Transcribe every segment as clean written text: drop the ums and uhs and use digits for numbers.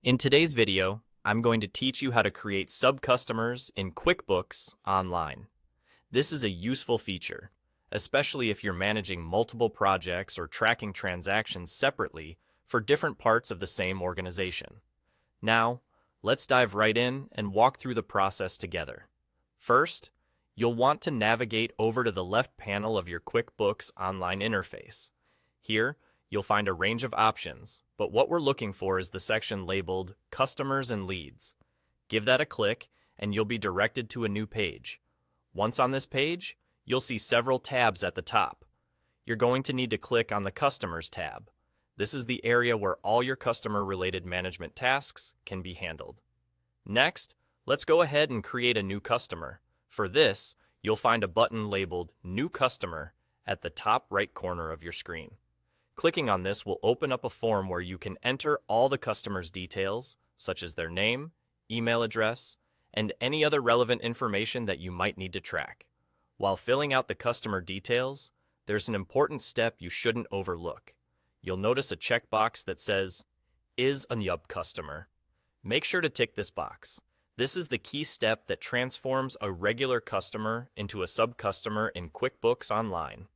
In today's video, I'm going to teach you how to create sub-customers in QuickBooks Online. This is a useful feature, especially if you're managing multiple projects or tracking transactions separately for different parts of the same organization. Now, let's dive right in and walk through the process together. First, you'll want to navigate over to the left panel of your QuickBooks Online interface. Here, you'll find a range of options, but what we're looking for is the section labeled Customers and Leads. Give that a click, and you'll be directed to a new page. Once on this page, you'll see several tabs at the top. You're going to need to click on the Customers tab. This is the area where all your customer-related management tasks can be handled. Next, let's go ahead and create a new customer. For this, you'll find a button labeled New Customer at the top right corner of your screen. Clicking on this will open up a form where you can enter all the customer's details, such as their name, email address, and any other relevant information that you might need to track. While filling out the customer details, there's an important step you shouldn't overlook. You'll notice a checkbox that says, Is a YUB customer? Make sure to tick this box. This is the key step that transforms a regular customer into a sub-customer in QuickBooks Online.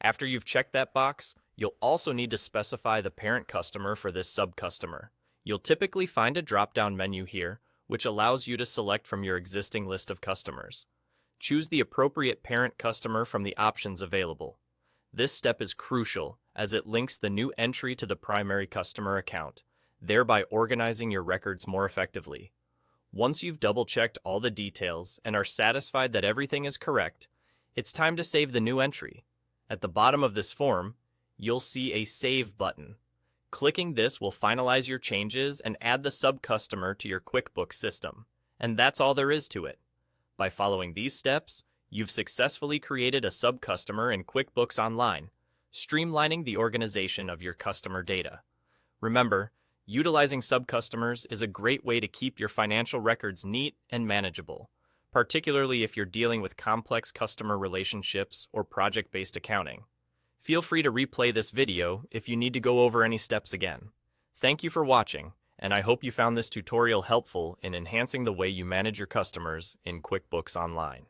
After you've checked that box, you'll also need to specify the parent customer for this sub-customer. You'll typically find a drop-down menu here, which allows you to select from your existing list of customers. Choose the appropriate parent customer from the options available. This step is crucial, as it links the new entry to the primary customer account, thereby organizing your records more effectively. Once you've double-checked all the details and are satisfied that everything is correct, it's time to save the new entry. At the bottom of this form, you'll see a Save button. Clicking this will finalize your changes and add the sub-customer to your QuickBooks system. And that's all there is to it. By following these steps, you've successfully created a sub-customer in QuickBooks Online, streamlining the organization of your customer data. Remember, utilizing sub-customers is a great way to keep your financial records neat and manageable, particularly if you're dealing with complex customer relationships or project-based accounting. Feel free to replay this video if you need to go over any steps again. Thank you for watching, and I hope you found this tutorial helpful in enhancing the way you manage your customers in QuickBooks Online.